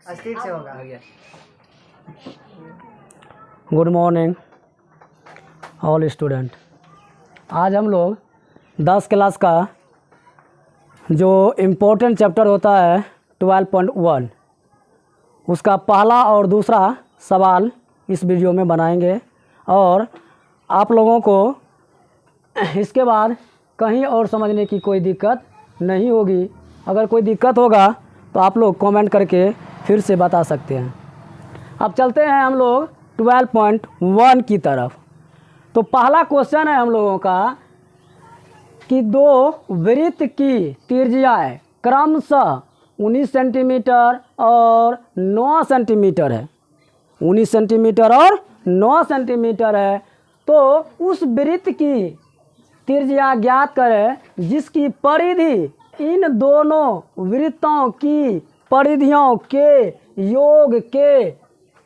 Speed से होगा। Good morning all student. आज हम लोग 10 क्लास का जो इम्पोर्टेंट चैप्टर होता है 12.1 उसका पहला और दूसरा सवाल इस वीडियो में बनाएंगे और आप लोगों को इसके बाद कहीं और समझने की कोई दिक्कत नहीं होगी। अगर कोई दिक्कत होगा तो आप लोग कमेंट करके फिर से बता सकते हैं। अब चलते हैं हम लोग 12.1 की तरफ। तो पहला क्वेश्चन है हम लोगों का कि दो वृत्त की त्रिज्याएं क्रमशः 19 सेंटीमीटर और 9 सेंटीमीटर है। 19 सेंटीमीटर और 9 सेंटीमीटर है। तो उस वृत्त की त्रिज्या ज्ञात करें जिसकी परिधि इन दोनों वृत्तों की परिधियों के योग के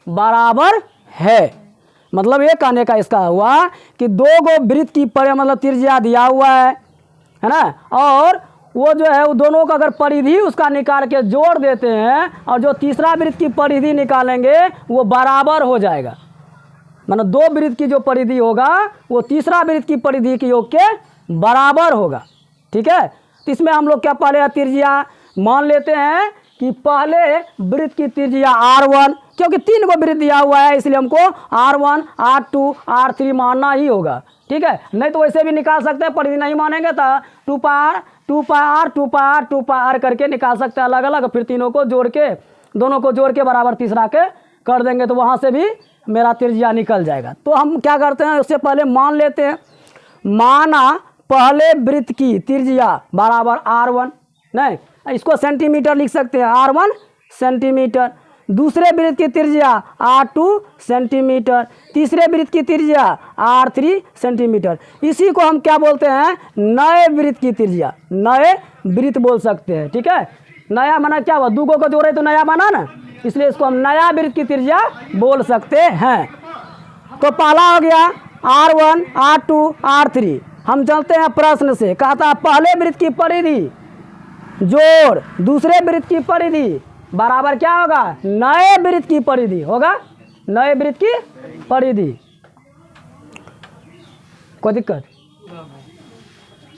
बराबर है। मतलब ये कहने का इसका हुआ कि दो गो वृत्त की मतलब त्रिज्या दिया हुआ है ना, और वो जो है वो दोनों का अगर परिधि उसका निकाल के जोड़ देते हैं और जो तीसरा वृत्त की परिधि निकालेंगे वो बराबर हो जाएगा। मतलब दो वृत्त की जो परिधि होगा वो तीसरा वृत्त की परिधि के योग के बराबर होगा। ठीक है, तो इसमें हम लोग क्या पहले त्रिज्या मान लेते हैं कि पहले वृत्त की त्रिज्या R1, क्योंकि 3 को वृत्त दिया हुआ है इसलिए हमको R1, R2, R3 मानना ही होगा। ठीक है, नहीं तो वैसे भी निकाल सकते हैं, परिधि नहीं मानेंगे तो 2 पार 2 पार 2 पार 2 पार करके निकाल सकते हैं अलग अलग। फिर तीनों को जोड़ के दोनों को जोड़ के बराबर तीसरा के कर देंगे तो वहाँ से भी मेरा त्रिज्या निकल जाएगा। तो हम क्या करते हैं, उससे पहले मान लेते हैं। माना पहले वृत्त की त्रिज्या बराबर R1, नहीं इसको सेंटीमीटर लिख सकते हैं, R1 सेंटीमीटर। दूसरे वृत्त की त्रिज्या R2 सेंटीमीटर। तीसरे वृत्त की त्रिज्या R3 सेंटीमीटर। इसी को हम क्या बोलते हैं, नए वृत्त की त्रिज्या, नए वृत्त बोल सकते हैं। ठीक है, नया माना क्या हुआ, दूगों को जोड़े तो नया बना ना, इसलिए इसको हम नया वृत्त की त्रिज्या बोल सकते हैं। तो पहला हो गया R1, R2, R3। हम चलते हैं प्रश्न से। कहता है पहले वृत्त की परिधि जोड़ दूसरे वृत्त की परिधि बराबर क्या होगा, नए वृत्त की परिधि होगा, नए वृत्त की परिधि। कोई दिक्कत?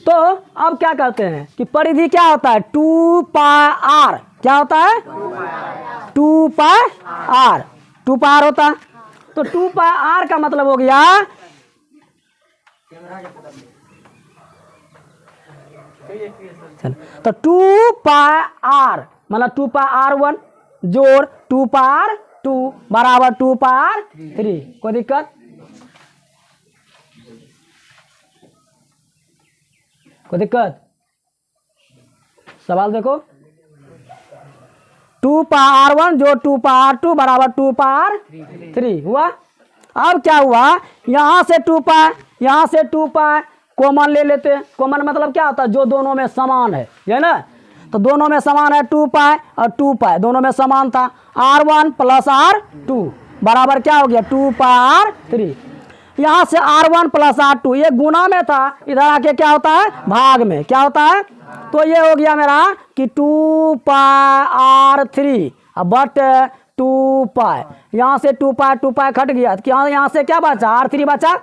तो अब क्या करते हैं कि परिधि क्या होता है, 2 पाई R। क्या होता है, 2 पाई R। 2 पाई R होता है। तो 2 पाई R का मतलब हो गया तो 2 पाई R मतलब 2 पाई R1 जोड़ 2 पाई R2 बराबर 2 पाई R3। कोई दिक्कत? कोई दिक्कत? सवाल देखो, 2 पाई R1 जोड़ 2 पाई R2 बराबर 2 पाई R3 हुआ। अब क्या हुआ, यहाँ से 2 पाई यहाँ से 2 पाई कॉमन ले लेते हैं। कॉमन मतलब क्या होता है, जो दोनों में समान है ना। तो दोनों में समान है 2 पाई और 2 पाई दोनों में समान था। R1 प्लस R2 बराबर क्या हो गया, 2 पाई R3। यहाँ से R1 प्लस R2 ये गुना में था, इधर आके क्या होता है, भाग में। क्या होता है, तो ये हो गया मेरा कि 2 पाई R3 बट 2 पाई। यहाँ से 2 पाई कट गया, यहाँ से क्या बचा, R3 बचा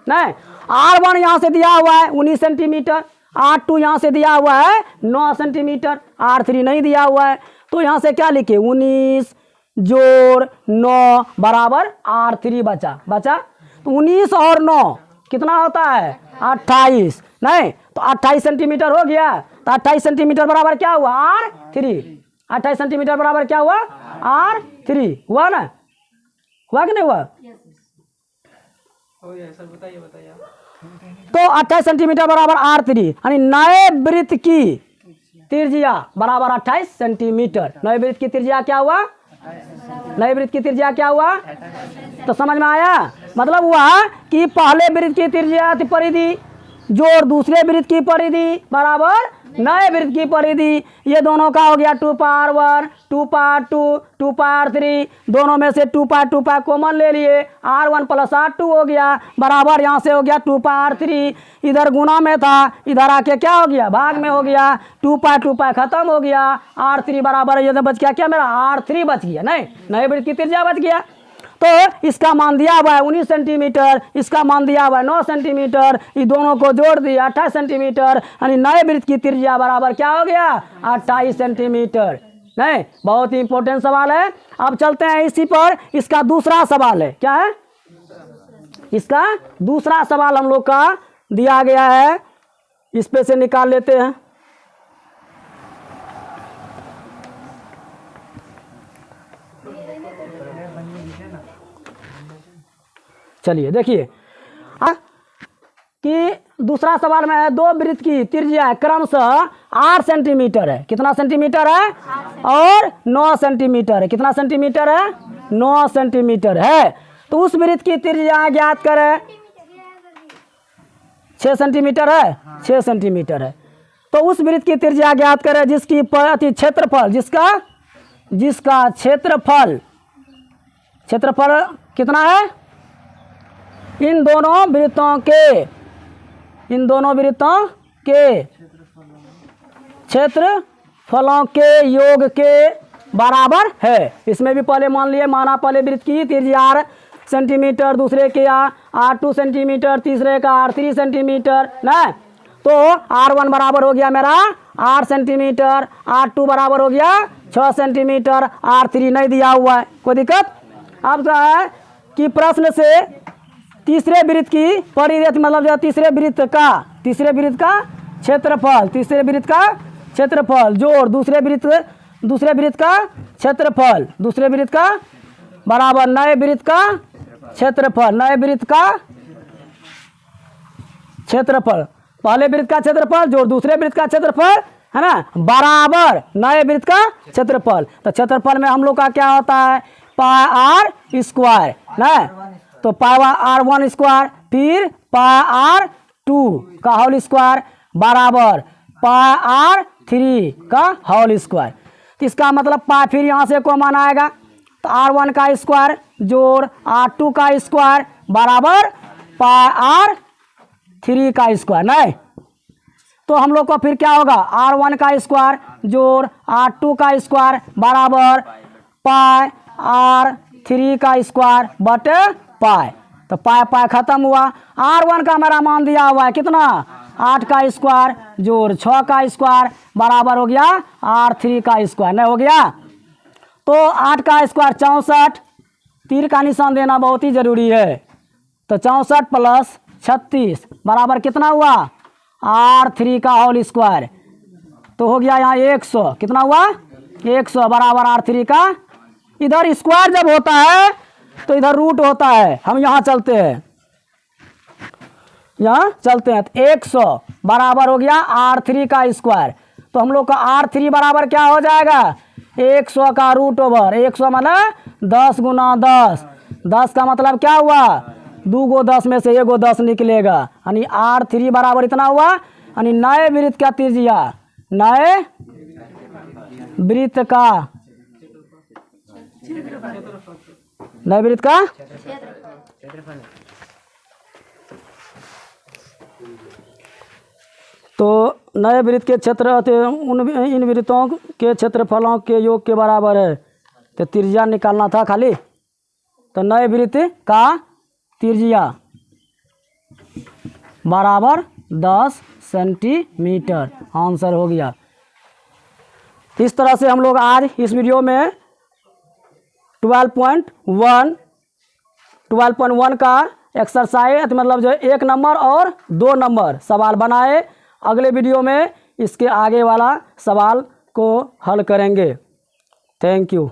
नहीं। R1 यहाँ से दिया हुआ है 19 सेंटीमीटर, R2 यहाँ से दिया हुआ है 9 सेंटीमीटर, R3 नहीं दिया हुआ है। तो यहाँ से क्या लिखे, 19 जोड़ 9 बराबर R3 बचा। तो 19 और 9 कितना होता है, 28। नहीं तो 28 सेंटीमीटर हो गया। तो 28 सेंटीमीटर बराबर क्या हुआ, R3। 28 सेंटीमीटर बराबर क्या हुआ, R3 हुआ ना, हुआ कि नहीं हुआ? बताइए। तो 28 सेंटीमीटर बराबर R3 यानी नए वृत्त की त्रिज्या बराबर 28 सेंटीमीटर। नए वृत्त की त्रिज्या क्या हुआ, नए वृत्त की त्रिज्या क्या हुआ, तो समझ में आया। मतलब हुआ कि पहले वृत्त की त्रिज्या परिधि जोड़ दूसरे वृत्त की परिधि बराबर नए वृत्त की परिधि, ये दोनों का हो गया 2πr1, 2πr2, 2πr3, दोनों में से 2π कॉमन ले लिए, r1 + r2 हो गया बराबर यहाँ से हो गया 2πr3, इधर गुना में था, इधर आके क्या हो गया भाग में हो गया, 2π खत्म हो गया, r3 बराबर ये बच गया क्या मेरा r3 बच गया, नहीं नए वृत्त की त्रिज्या बच गया। तो इसका मान दिया हुआ है 19 सेंटीमीटर, इसका मान दिया हुआ है 9 सेंटीमीटर, ये दोनों को जोड़ दिया 28 सेंटीमीटर, यानी नए वृत्त की त्रिज्या बराबर क्या हो गया 28 सेंटीमीटर। नहीं, बहुत ही इंपॉर्टेंट सवाल है। अब चलते हैं इसी पर, इसका दूसरा सवाल है, क्या है इसका दूसरा सवाल हम लोग का दिया गया है, इस पे से निकाल लेते हैं। चलिए देखिए कि दूसरा सवाल में है, दो वृत्त की त्रिज्या क्रमशः 8 सेंटीमीटर है, कितना सेंटीमीटर है और 9 सेंटीमीटर है, कितना सेंटीमीटर है 9 सेंटीमीटर है। तो उस वृत्त की त्रिज्या ज्ञात करें, 6 सेंटीमीटर है, 6 सेंटीमीटर है। तो उस वृत्त की त्रिज्या ज्ञात करें जिसकी क्षेत्रफल, जिसका क्षेत्रफल कितना है, इन दोनों वृत्तों के क्षेत्रफलों के योग के बराबर है। इसमें भी पहले मान लिए, माना पहले वृत्त की त्रिज्या 8 सेंटीमीटर, दूसरे के r2 सेंटीमीटर, तीसरे का r3 सेंटीमीटर ना। तो r1 बराबर हो गया मेरा 8 सेंटीमीटर, r2 बराबर हो गया 6 सेंटीमीटर, r3 नहीं दिया हुआ है, कोई दिक्कत। अब क्या है कि प्रश्न से तीसरे वृत्त की परिधि मतलब जो तीसरे वृत्त का क्षेत्रफल जोड़ दूसरे वृत्त का क्षेत्रफल बराबर नए वृत्त का क्षेत्रफल पहले वृत्त का क्षेत्रफल जोड़ दूसरे वृत्त का क्षेत्रफल है ना, बराबर नए वृत्त का क्षेत्रफल। तो क्षेत्रफल में हम लोग का क्या होता है πr² ना, तो πr1 स्क्वायर फिर πr2 का होल स्क्वायर बराबर πr3 का होल स्क्वायर। तो इसका मतलब फिर यहाँ से कॉमन आएगा, तो r1 का स्क्वायर जोड़ r2 का स्क्वायर बराबर πr3 का स्क्वायर नहीं। तो हम लोग को फिर क्या होगा r1 का स्क्वायर जोड़ r2 का स्क्वायर बराबर πr3 का स्क्वायर बटे पाई। तो पाई खत्म हुआ। r1 का मेरा मान दिया हुआ है कितना 8 का स्क्वायर जोड़ 6 का स्क्वायर बराबर हो गया r3 का स्क्वायर नहीं हो गया। तो 8 का स्क्वायर 64, तीर का निशान देना बहुत ही जरूरी है। तो 64 + 36 बराबर कितना हुआ r3 का होल स्क्वायर, तो हो गया यहाँ 100, कितना हुआ 100 बराबर r3 का। इधर स्क्वायर जब होता है तो इधर रूट होता है, हम यहाँ चलते हैं तो 100 बराबर हो गया r3 का स्क्वायर। तो हम लोग का r3 बराबर क्या हो जाएगा 100 का रूट ओवर 100 मतलब 10 गुना 10, 10 का मतलब क्या हुआ 2 गो 10 में से 1 गो 10 निकलेगा, यानी r3 बराबर इतना हुआ। यानी नए वृत्त का त्रिज्या, नए वृत्त का तो नए वृत्त के क्षेत्र इन वृत्तों के क्षेत्रफलों के योग के बराबर है। तो त्रिज्या निकालना था खाली, तो नए वृत्त का त्रिज्या बराबर 10 सेंटीमीटर आंसर हो गया। इस तरह से हम लोग आज इस वीडियो में 12.1 का एक्सरसाइज मतलब जो 1 नंबर और 2 नंबर सवाल बनाए। अगले वीडियो में इसके आगे वाला सवाल को हल करेंगे। Thank you.